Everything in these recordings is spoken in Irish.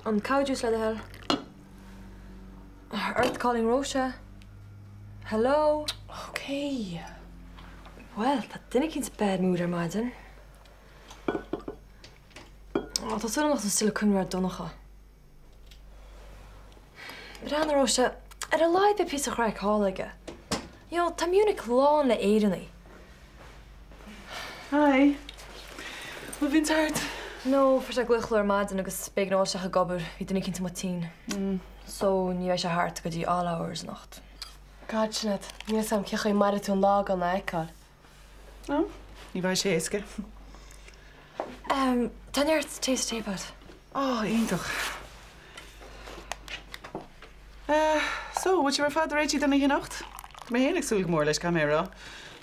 An cow juice le hell. Earth calling Rosha. Hello. Okay. Well, that didn't get bad mood, Armaden. Oh, that's still not still a cunrad donacha. But Anna Rosha, at a live a piece of crack holiga. You know, ta Munich lawn le Aideni. Hi. We've been tired. No, for sa gluchlo Armaden agus big no sa gobber, we didn't get to Martin. So, you have a heart to go do all hours nacht. God, Jeanette, you sam kicha marathon log on Aikar. No? You buy sheeske. Tanjaert taste tape out. Oh, toch. So, wat je mijn vader eet je dan in je nacht? Mijn heerlijk zul ik moorlijk camera.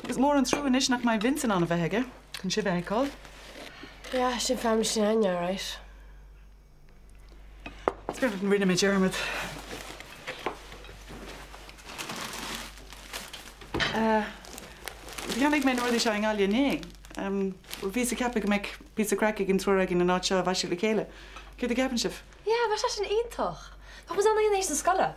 Ik is more aan true is nach mijn Vincent aan de weg, hè? Kun je bij call? Ja, zijn family zijn ja, right. It's been rid of my German. We gaan ik mijn noordische zijn al je nee. Wie heb ik met pizza crack in Troorreg in een nachtje was je de kele. Kijk de captainship. Ja, waar is een eentag? Wat was dan in deze skala?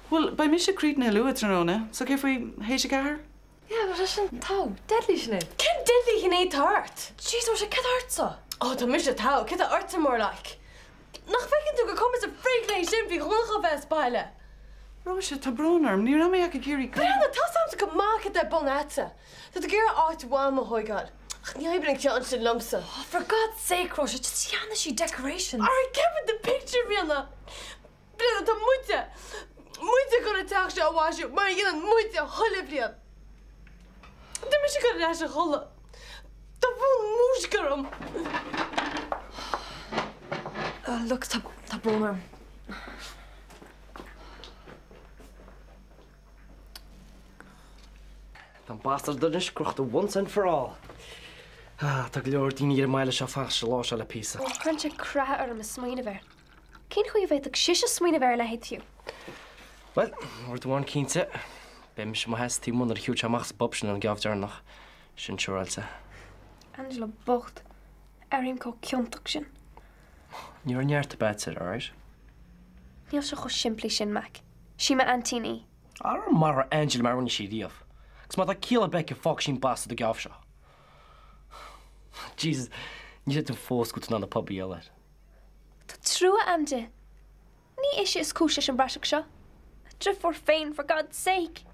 Wel, bij Misha Creed en Hello Tronone. Zo keer voor hees ik haar? Ja, waar is een touw? Deadly snake. Ken deadly geen hart. Jeez, was je ket hart zo? Oh, dan mis je touw. Ken de arts more like. Nog weekend toen ik kom met een freak lees simply gewoon gaan vastpeilen. Roosje, tabroner, meneer dan mee ik hier. Ja, dat was samen te maken dat bonatse. Dat ik hier uit wam hoor gaat. Nee, ben ik je aan zijn lumsen. Oh, for God's sake, Roosje, just Janishy decorations. Alright, keep the picture, Rilla. Brilla, dat moet je. Moet je kunnen taxen aan was je, maar je dan moet je hollen vliegen. Dan moet je kunnen naar zijn hollen. Dat wil moest erom. Look, tabroner. Dan bastard dat is krocht once and for all. Tak leor die hier meile schafach schloss alle pizza. Crunch a cra ar am smaine ver. Cén chu bheith ag siise smaine ver le héitiú. Well, we're the one kinte. Bim se mo has tí munar hiúch amachs bobsin an gafjar nach. Sin choralsa. Angela bocht. Arim có ciontach sin. Ní ar neart bad said, all right? Níl se cho simply sin mac. Si ma Antini. Ar mar Angela mar si díaf. Gus ma kila bec a fog sin basta de gafsha. Jesus, ní sé fós gut an the pub yell. Tá trúa amde. Ní is is cúise sin brasach seo. Drif for féin, for God's sake.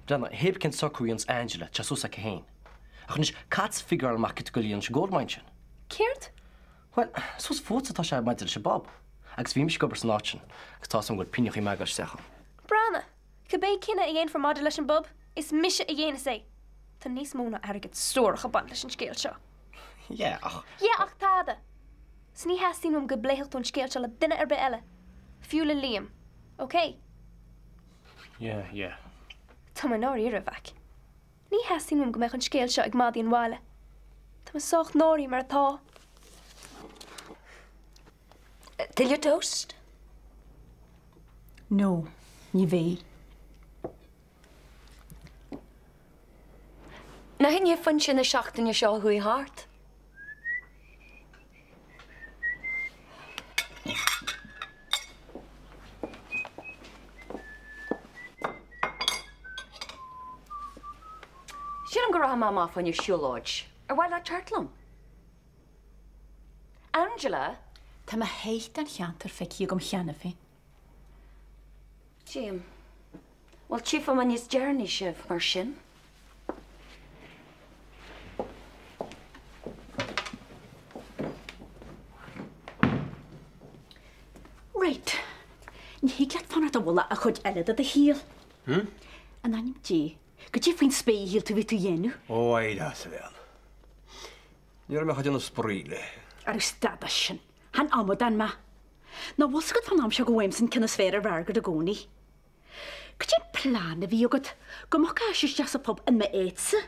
Brenna, heb ken socrúans Angela, chasus a cahain. Ach nis cats figure al market gullians gold mansion. Céirt? Well, sos fótsa tá sé maidir se bob. Agus bhí mis gobers náchin, agus tá sam gud pinioch I megas secha. Brana, cabé cinna a dhéon for model leis an bob, is mise a dhéana sé. Tá níos móna agad stór ban leis an scéal seo. Yeah, ach. Yeah, ach táda. S ní hastín go bléicht ón scéal seo le duine ar be eile. Fiúla Liam, okay? Yeah. Tá man nóir ar a bhac. Ní hastín go meach an scéal seo ag mádí an bháile. Tá man socht nóirí mar atá. Till your toast? No, ní bhé. Na hin je fan sin na seachtain je seo hui hart. Sian go rath mama fan je siúlóid. Ar bhaile tartlam. Angela? Tá ma héit an cheantar feici gom cheanna fé. Jim. Well, chief am an is journey sif mar sin. Right. Ní hiiad fanna a bhla a chud eile a híal. An anim tí. Go dtí faoin spéhíal tú bhí tú dhéanú? Ó, éide sa bhéan. Níor me chuid an spríle. Ar stada sin. Han amod an ma. Na bhs go fan am se go bhhaim san cinna sfér bhargad a gcónaí. Go dtí plán a bhí agad go mach a siiste sa pub an ma éitsa?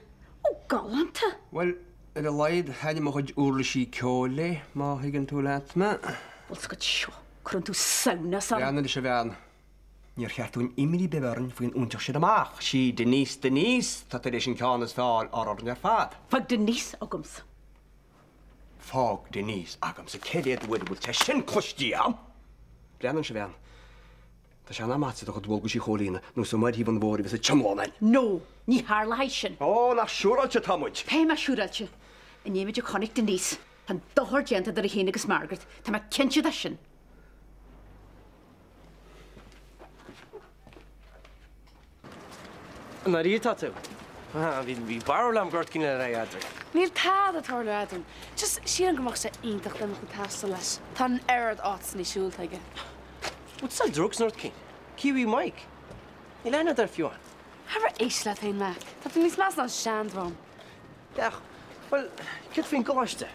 Ó, galanta. Well, ar a leid haine mo chuid úrla sí ceola má higann tú leat me. Bhs go seo. Crún tú sauna san. Bheanna is a bhean. Níor cheartún imí bebarn faoin únteach siad amach. Sí Denise, tá éis sin ceannas fáil ar ar fad. Fag Denise agams. Fág Denise agam sa céad bhfuil te sin clostí am. Brennan se bhean. Tá se amata go dbógu sí cholína nó sa maid híban bóri vis a chamláin. No, ní hála sin. Ó nach siúráilte támuid. Pe me siúrailte. A néimiid chonig den níos. Tá dohar genta ar a chéine agus Margaret. Tá me cinse da sin. Na rítá tú. Bhí barlam gurt cin le éadra. Níl tád atá leadún. Just sían gomach sé ionintach den go tasta leis. Tá an airad áts ní siúltaige. What's that drugs nord king? Kiwi Mike. Ní lena dar fiúan. Har éis le ein me. Tá níos más an seanrám. Deach, well, cit fin gáiste.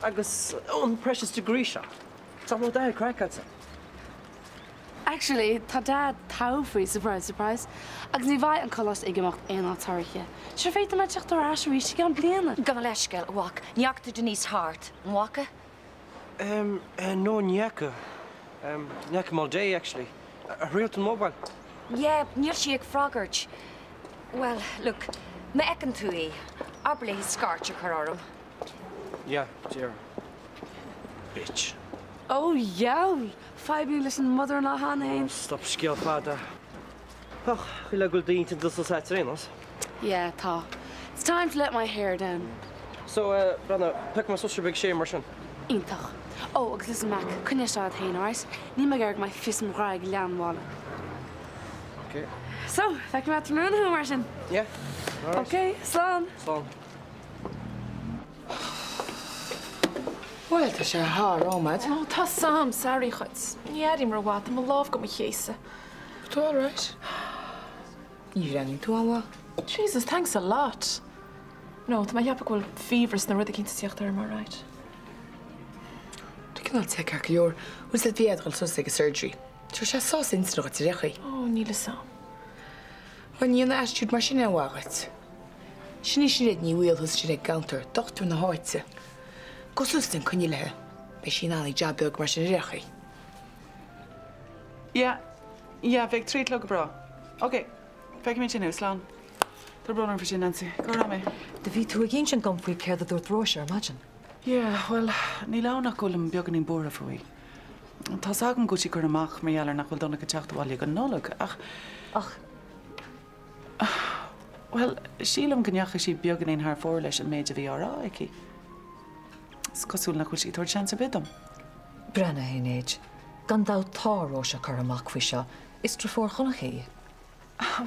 Agus precious degree seo. Tá mó da crackatsa. Actually, tá dad táfaí surprise. Agus ní bhaid an colas ag gemacht éon átáiriche. Se féit me teach ar así si gan bliana. Gan leisceil bhac, neachta Denise Hart. Mhaca? No, Nyaka. Nyaka Mulday, actually. A real mobile. Yeah, níor si ag fragart. Well, look, me eccan tú í. Aberlé hí scarte chu orm. Yeah, dear. Bitch. Oh, yeah. 5 leis an mother-in-law hána hain. Stop skill fada. Och, chuile go daint in dus at renos. Yeah, tá. It's time to let my hair down. So, Branna, pick my such a big shame, Russian. Ítach. Oh, agus listen, Mac, cynne sead hain, alright? Ní me garg mai fis m graig leanwala. Okay. So, fec me at rún hu, Martin. Yeah. All right. Okay, slán. Slán. Well, tá sé hár ómad. Oh, tá sam, sorry, chuts. Níadim mar bhhat, am láh go chéise. Tú all right? Ní rang tú anhá? Jesus, thanks a lot. No, tá mai heappa bhfuil fevers na rud a cinnta tíocht ar mar right. Tú cinál te cacha leor, ús le bhéadgal sus ag a surgery. Tú sé sás instant go rechaí. Oh, níle sam. Bhain níana astúd mar sin anhhagat. Sinní sin réad ní bhfuilthas sin ag gantar, dochtú na háite. Gosustin cynni le, be sin annig jabbeag mar sin rechaí. Yeah, bheith tríd le go bra. OK, feic mé sin slán. Tá bronar for sin Nancy. Go ra mé. De bhí tú a ggéint sin gom faoi céir a dúirt roise, imagine. Yeah, well, ní lánach golam beaggan í bóra faoi. Tá sagam go sí gur amach mar ealar nach bhfuil donna go teachtaháil go nólag, ach... Well, sílam gneacha sí beaggan éon haar fór leis an méid a bhí árá aici. Cosúil nach chuil sí tuair seansa bidam. Brenna hénéid. Gan dá táró se chu amach faoi seo, is tro fór chunach é.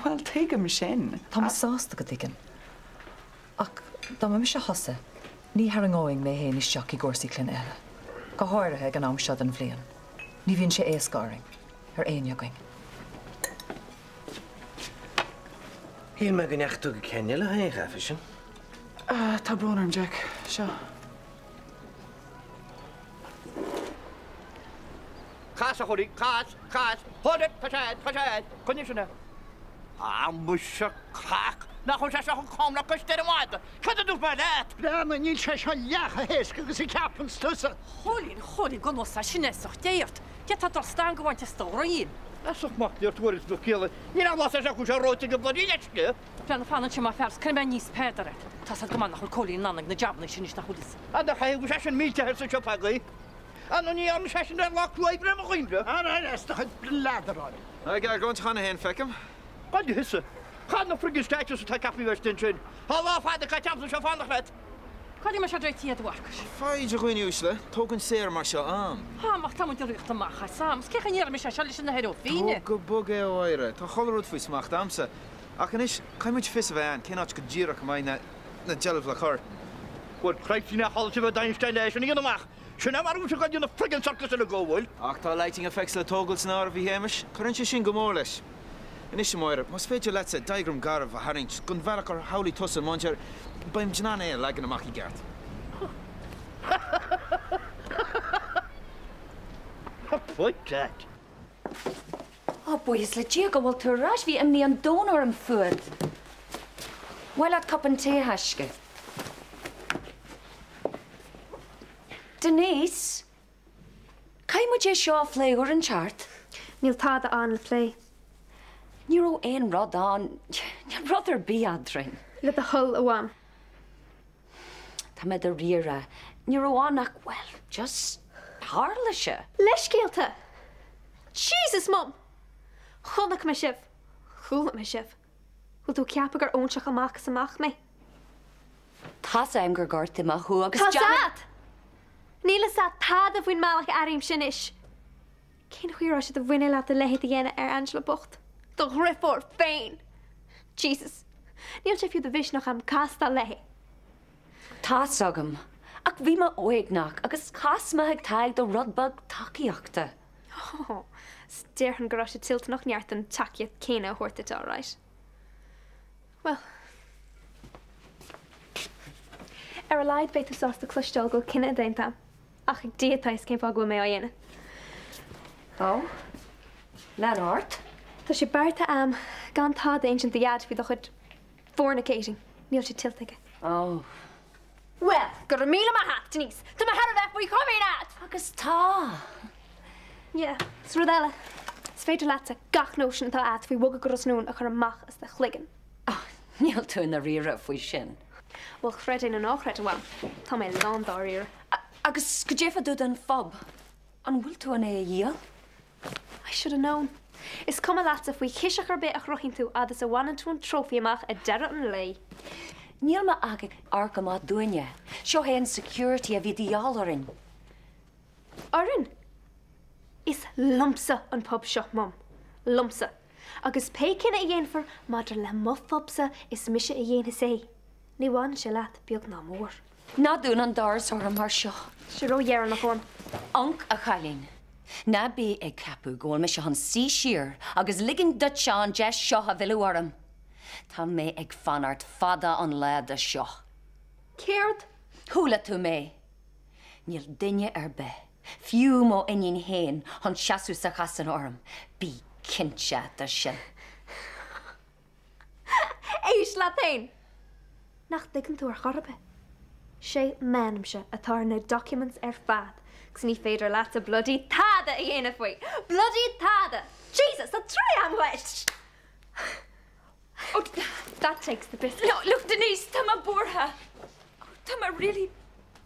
Well, teigem sin. Tá sásta go dtigan. Ach, dá me se hosa, ní har an gáing mé héana isteach I gcósaí clun eile. Go háirithe gan am sead an bhliain. Ní bhíonn sé éascáring, ar aoineagaing. Híl me gneachtú go cenne le hain gafa sin? Tá brónarm, Jack. Seo. Chas a chorí, chas. Hold it, paséid. Cynnig sinna. Musa chach. Na chun se chun com na cos deir máda. Cad a dús mar leit? Brama níl se seo lecha hés agus I ceapan stusa. Cholín go nósa sinnéach déirt. Ge tá dal stan go bhainte stóraín. Asach macht deir túris do céile. Ní an las se chun se róta go bladí leisce. Brenna fanna sem má fers cyn ben níos pédaret. Tá go man nach cholín nanag na jabna sin is na chulis. A da chaú se sin míte her sa chopagaí. An ní an se sin ar lachú bre a chuimre. Esta chud leadarráin. Ag ar gont chana hen fecem? Gan di hisse. Gan na frigis teitú sa capi vestin sin. Há lá fáid a caiteamsa se fannach let. Cadí me se dréit tíad bhachas. Fáid a chuoine úsle, tógann sér mar seo am. Háach tá de richt amach sam, cechan níar me se se sin na heú fine. Go bug é óire, Tá cholarúd faoi smacht amsa. Ach an is, caiimiid fis a bheith cinát go ddíach mai na dealah le chur. Bud creiptí na háilte bh dainstein leis an amach. Sinna marú se gaú na frigin sarcas le ggóhfuil. Ach tá lighting effects le tógal san ára bhí héimeis, chuann sé sin go mór leis. Inis móire, mas féidir letse diagram garh a haringt, gon bhealach ar howlí tusa mantir, baim dnán é legan amach I gart. Put that. Oh, boys, le dia go bhfuil tú ras bhí imní an dónar an fuad. Bhfuil at cup an té haisce. Denise, cai mu é seo fléúr an chart? Níl táda an le lé. Ní ró éon rud an, ní rud ar bíadrin. Le a hull a bham. Tá me a rira, ní ró annach, well, just hála se. Leis céalta. Jesus, Mum! Chunach me sif. Chulach me sif. Wil tú ceapa gur ónseach amach samach me? Tás am gur gorta má chu agus Tásad! Níla sa tad a bhfuin malach arim sin is. Cén chuirá si do bhuine le a lehéad dhéana Angela Bocht. Do griffór féin. Jesus. Níl sé fiú do bhis nach am casta lehe. Tás agam. Ach bhí má óignach agus cas ma ag taig do rudbug takeíochta. Oh, stearhan gorá sé tilt nach neart an takeíad céine horta all right. Well. A leid beit tú sásta clustal go cinenne daintam. Ach ag díatáis cén fá go mé á dhéine. Oh? Leonard? Tá sé barta am gan tá ancient iad fi do chud fornicating. Níl sé tiltige. Oh. Well, gur míle ma hat, Denise. Tá ma har bheith bhui comí at. Agus tá. Yeah, s rudella. S féidir láta gach nóisian tá at fi wogad gur snún a chur amach as de chligan. Níl tú na rira faoi sin. Well, chredin an áchred a bham. Tá mé lán dá rira. Agus go défa dú an fob. An bhfuil tú an é díal? I should have known. Is cum a láta faoi chiiseach ar bit a chrochinn tú agus a bhanan tú an trófi amach a deire an lei. Níl ma agad arca má dúine. Seo hé an security a bhí díalarin. Arin? Is lumpsa an pub seo, Mum. Lumpsa. Agus pe cinna a dhéanfar maidir le muffobsa is mise a dhéana sé. Ní bhain se leat beag ná mór. Ná dún an dáras or mar seo. Se ró dhearan nach chun. Anc a chalín. Na bí ag capú ggóil me se an sí siar agus ligin dut se an deis seo a bhilú orm. Tá mé ag fanart fada an lead a seo. Céird? Thúla tú mé. Níl duine ar be. Fiú mó inon héin an seaú sa chas an orm. Bí cinse a sin. Éis le tain. Nach digan tú ar chorbe. Sé menam se atá na documents ar fad. Gus ní féidir leat a bloody tada a dhéanamh faoi. Bloody tada! Jesus, that try am wet! Oh, that takes the biscuit. No, look, Denise, tá ma búrtha. Tá ma really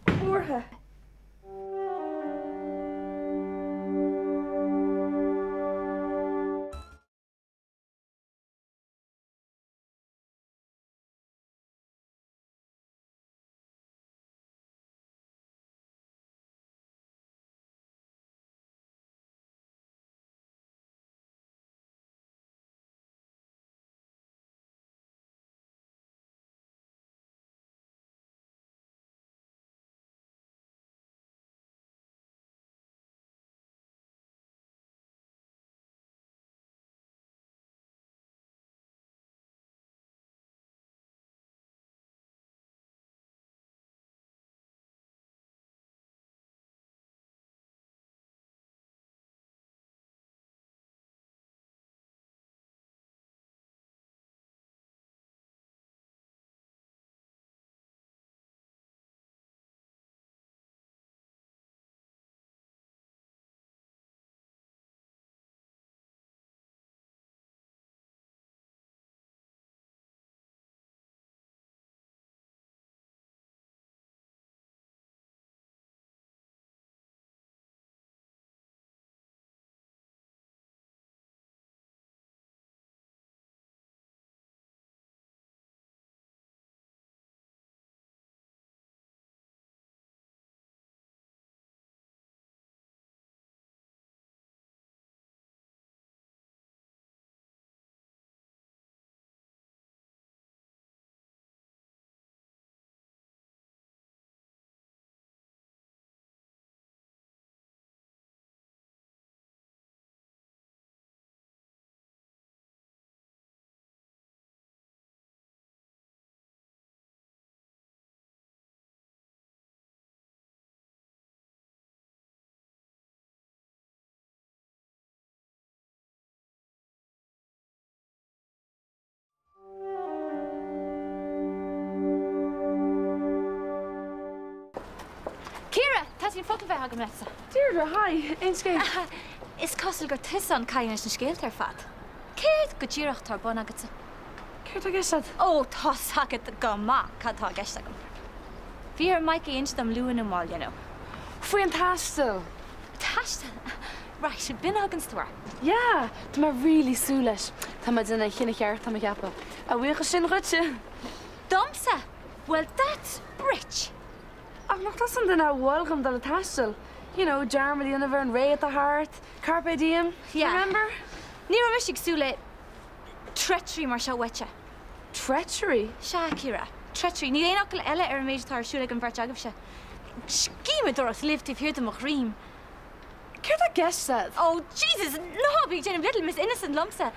búrtha. Tá focail bheith agam lesa. Deirdre, hi, ein scéil. Is costal gur tusan caiine na scéalt ar fad. Céad go ddíireach tar bon agat. Céirt a gceistad? Ó, tá sagad go má cadtá gceist agam. Bhí ar maic inch dom luúin am máil, you know. Faoi an tastal. Tastal? Right, bin agans tú. Ja, tá mar really súleis. Tá ma duna chinna cheart tá ceappa. A bhuicha sin rute. Domsa? Well, that's rich. Ach, nach tá san duna welcome dal tastal. You know, Germany in an ray at the heart, carpe diem. Yeah. Remember? Ní ra misig súle treachery mar se wetcha. Treachery? Sha, Kira. Treachery. Ní éon acal eile ar méid tar siúla an bhart agam se. Scíime doras lived if here to Machrim. Care that guess said? Oh, Jesus! No, big Jenny Little Miss Innocent Lumsa.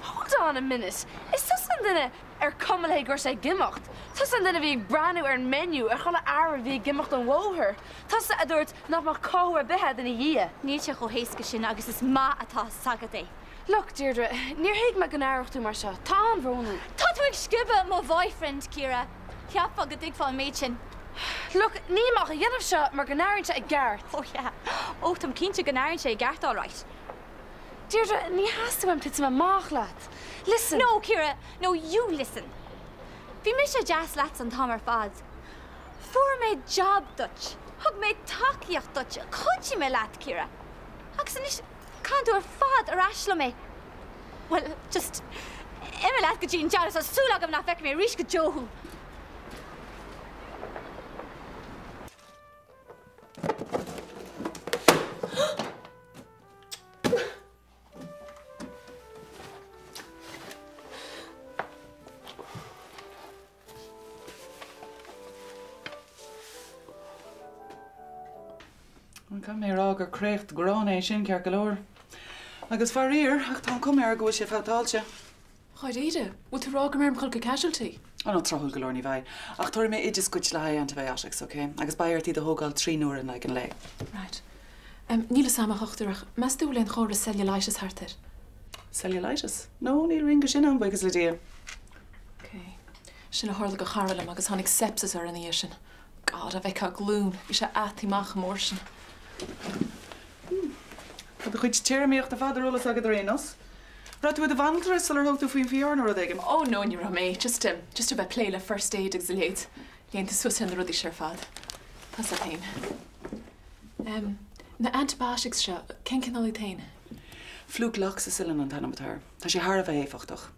Hold on a minute. Is this something Cummelhay gur sé gimocht? Tá san duna bhí brandú ar menu chola ara bhí gimocht an bhóthir. Tá sa a dúirt nach mar cóhar behead in a dhé. Níl se go héasca sin agus is má atá sagad é. Look, Deirdre, níor héig me gan áireachtú mar seo. Tá an bhrónú. Tá tú ag scibe mo boyfriend, Kira. Ceapfa go dig fáil méid sin. Look, ní mach a dhéanamh seo mar gan áireanta ag gceart. Oh, yeah. Oh, tam cínte gan áireanta ag gceart all right. Deirdre, ní hasú am pizza mach leat. Listen. No, Kira. No, you listen. Bhí mis sé jazz lats an tamar fad. Fuair méid job Dutch. Thug méid takeíocht Dutch. Chudí mé leat, Kira. Agus anis canú ar fad ar asla mé. Well, just imime leat go dtín jazz as súlagam na feic mé rís go jothú. Come here, águr creacht grán é sin cear go leor. Agus far riar, ach tá cum ar go sé fátáilte. Chaid éide, bhil tú rága mar chulca casualty? An trothúil go leor ní bhaid. Ach tuair mé idir scuit le an ta bheith aseach, okay? Agus bairtí de thógáil 3 nuair in ag an le. Right. Níla sama chochtúach, mes tú len chóir cellulitis hartar. Cellulitis? No, ní ringa sin an bhagus le dé. Okay. Sin a hála go charlam agus tháinig sepsis ar an é sin. God, a bheith cá glún, bhí sé atíach mór sin. But chuid tíirmíocht a fadarólas agad rénos. Rá tú a bhaintre sal ar thugtú faoin fiorna rud aigim. Oh, no, ní ra mé. Just a bheith pléile first aid ag ziliad. Léonta suas an rudí sé fad. Pas a tain. Na antibiotics seo, cén cinálí tain? Flúglach sa silan an tanamatar. Tá sé thar a bheith éfachtach.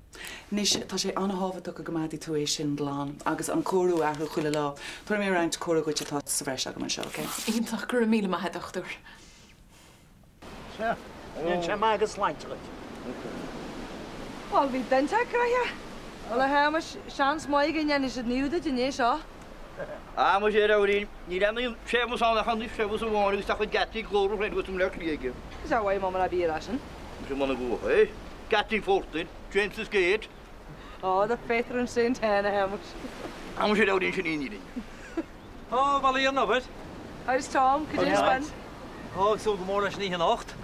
Nis tá sé anhabhaach go gomádí tú é sin glán, agus an cóú athú chuile lá. Tuair mé raint córa goite tá sa bhreis agam an seo, okay? Ionintach gur míle mai headachtar. Se, yn se magus laintelig. Wel, fi denta graia. Ola hama sians moi gynnian is het nieuwde, die nee zo. Ah, maar je rouwdien, niet aan schrijven aan de hand, schrijven ze gewoon, ik zag het gatty, gloor, of wat hem lekker kijken. Zou wij mama naar bier lassen? Ze mannen goed, hè? Gatty 14, James is gate. Oh, dat Peter en Sint Henne hemmers. Ah, maar je rouwdien zijn niet. Oh, wel hier nog eens. Hij is Tom, kun je eens ben? Oh, ik zou morgen eens 9:08.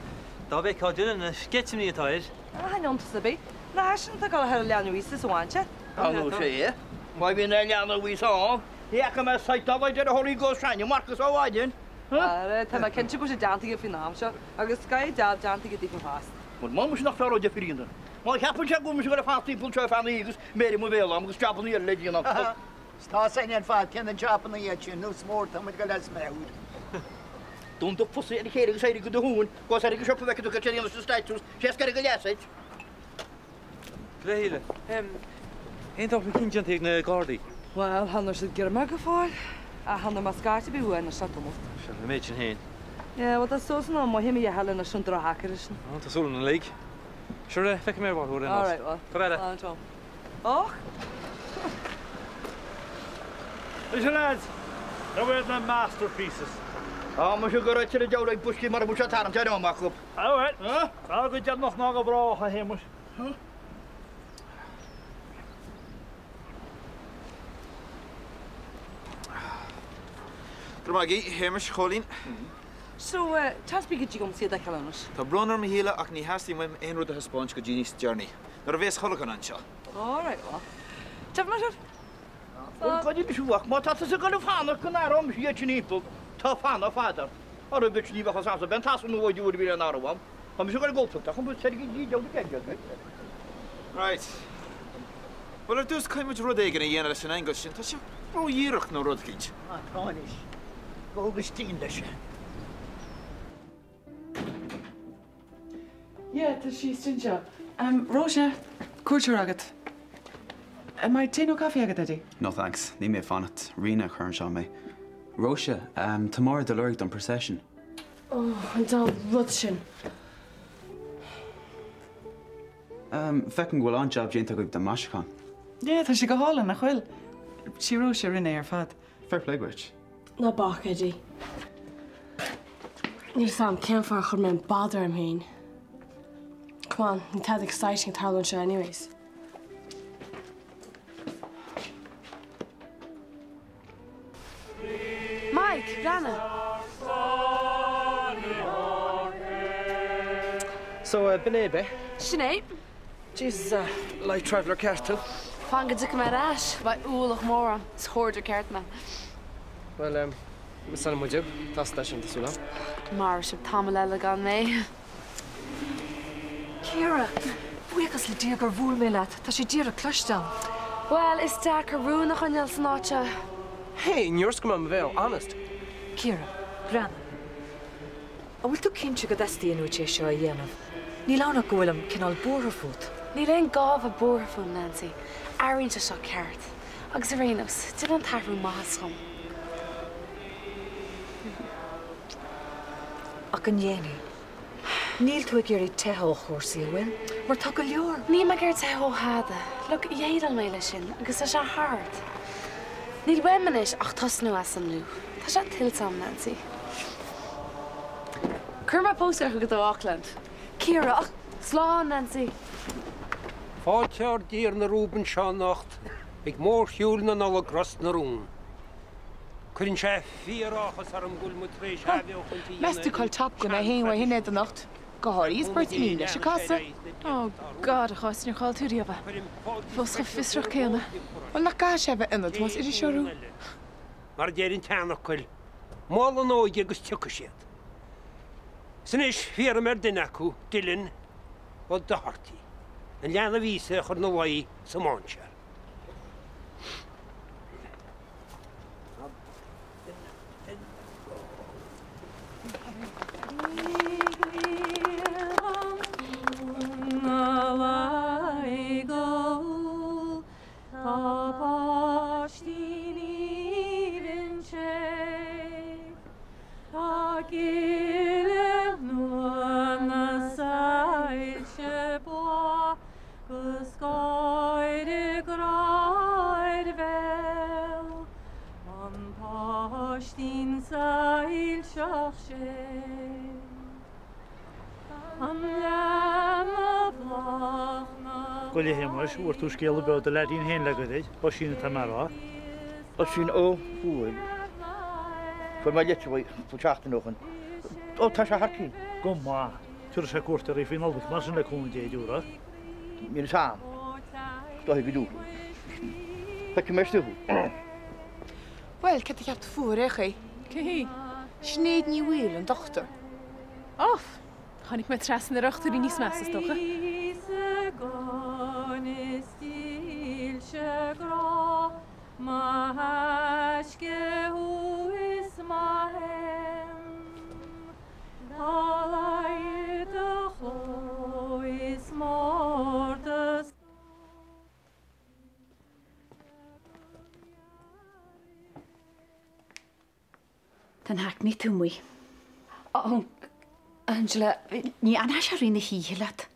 Daar ben ik al doen en een sketch niet thuis. Ah, hij noemt het erbij. Nou, hij is niet al heel lang geweest, is waantje. Ah, nou zie je. Maar we zijn heel lang geweest al. Ja, ik heb mijn site al uit de Holy Ghost zijn. Je mag het zo uitdoen. Het maar kent je boze dantige financiën. Agus sky dantige die verhaast. Want man moest nog veel uit je vrienden. Maar ik heb een check om me zo'n vast people te van hier. Meer moet wel, maar ik strap niet een legje nog. Sta zijn in vaart, ken de job en je nu smoort dan met geles mee goed. Toen de fosse en de zei ik de hoen. Was er geschoppen wekken door de Chinese status. Just kan ik geles het. Vele. Eén toch een kindje tegen de Gardy. Wel, anders het germa gevaar. Han de mascate bij hoe en zat om. Zeg een beetje heen. Ja, wat dat zo snel, maar hem je halen naar zo'n draker is. Want dat is een leek. Sure, vek meer wat horen. All right, well. Verder. Och. Is er lads? Dat wordt mijn masterpieces. Ah, maar je gaat er jou uit busje, maar moet je het aan het doen maken op. All right. Huh? Zal ik je nog gebroken hebben? Huh? Dromagi, Hamish, Colin. So, tas bygget je om te dat kalenders. Tá brunner me hele ach ní hasí mu ein rud a spons go Genie's journey. Nar a bhés chola an anseo. All right, well. Taf na sir. Wat je bezoek, maar dat is een goede vader, kan daar om je niet op. Tof vader. Maar een beetje liever gaan ze ben tas om nooit doen weer naar Rome. Maar we zullen goed toch, moet zeg ik niet jou bekend. Right. Wel er dus kan met rud eigen in een zijn Engels. Dat is jo hierig no rud kiet. Ah, kan is. Go gesteen dus. Yeah, tá sí stinse. Róise, cuairtear agat. Mai té nó caí agad é? No thanks, ní mé fanat. Rina chun seo mé. Róise, tomorrow the Lord on procession. Oh, an dá rud sin. Fecin ghfuil an job déanta go de maisicán. Yeah, tá si go hála nach chfuil. Sí Róise rinne ar fad. Fair play, Rich. Na bach, Eddie. Níl sam céim far chud mewn bother am hain. Come on, ní tad exciting tarlún se anyways. Mike, Rana. So, Benebe? Sinead? Jesus, light traveller cart too. Fan go dic mar as, ba úlach mór an, schorder ceart me. Well, Miss Muju, that's the station to Mar sib tamil eile gan mé. Ciara, buchas le dír gur bhúil mé leat, tá sé dír a cloisteán. Well, is da carúnach an Nels náte. Hey, in yours come on, Mabel, honest. Ciara, Grana. A bhfuil tú cinse go destaíonú sé seo a dhéanamh. Ní lánach go bhfuilm cinál búr fút. Ní leon gábh a búr fún, Nancy. Arínte seo ceart. Agus a rénos, dyn an tarfú maithas chum. Ach an dhéanú. Níl tú ag géirí tethó chórsaí bhfuil, mar tá go leor. Ní me gur tethó háda. Look, dhéadal mé lei sin, agus a se hard. Níl weiminis ach tasnú as an lú. Tá se tiltam, Nancy. Cur ma póster go do Auckland. Ciara, ach, slán, Nancy. Fátear dír na rúban seo nacht, ag mór hiúil na nula gros na rún. Cuirin sé fíorachas ar an gúil rééis heabheoch an Mestu call top gun a héin wa hinne the nacht. Goharí is Bertini leis se casa. Oh God, a chos níor cháil túí a Fós go fisrach céanna. Well nach gá sé bheith inad was idir seú. Mar déirn teannachcuil, máil an óige agus tucha siad. San is fiar mar duine acu, Dylan ó Doherty, an leanna vísa chur na bhaí sa Máinsear. Gwylio hyn mwys, wrth wrth gael y bod y ledyn hen lygydyd, o sy'n tamara. O sy'n o hwyl. Fwy mae lletu fwy, fwy tiach dyn nhw'n. O, ta sa haki. Gwmma, ti'n rhaid gwrth ar ei ffyn olwch, mas yn y cwn dweud yw'r. Mi'n sam. Stohi gydw. Ta cymers dy hw. Wel, cad i gael ffwr eich ei. Cyhi? Sinead ni wyl yn dochter. Off! Chonig me tras yn yr ochtor i nis masas, doch e? Den hack ni tú mwy. Oh, Angela, Ní anna se rinne híhilet.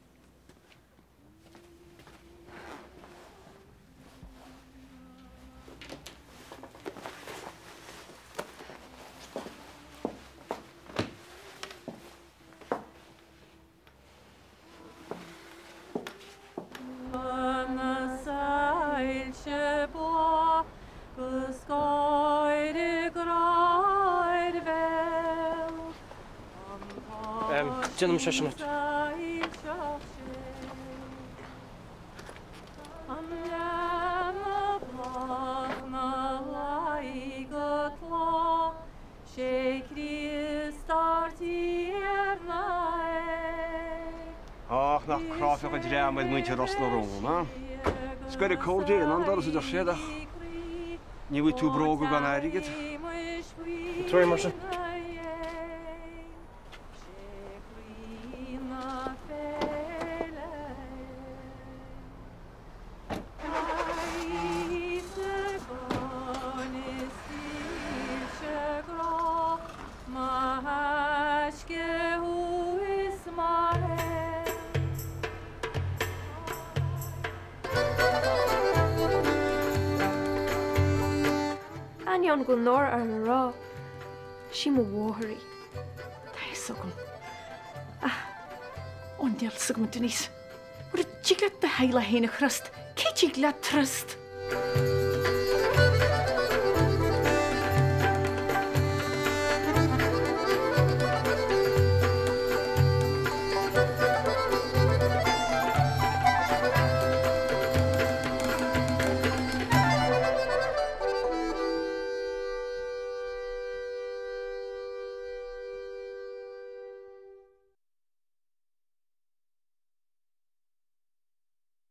Jynnym siasionat. Ach, nach krafach yn dream oedd mwynti ros na rong, na? Sgwyd y cordi yn andar os ydych siedach. Ni wyt tŵ brog o gan erigyd. Trwy Marcia. an go nóir ar le rá. Sí mo bhthirí. Tá sogum. Ón deal sogum Denise. Bhfuair tígad de heile héna chrast. Cé tígad trust.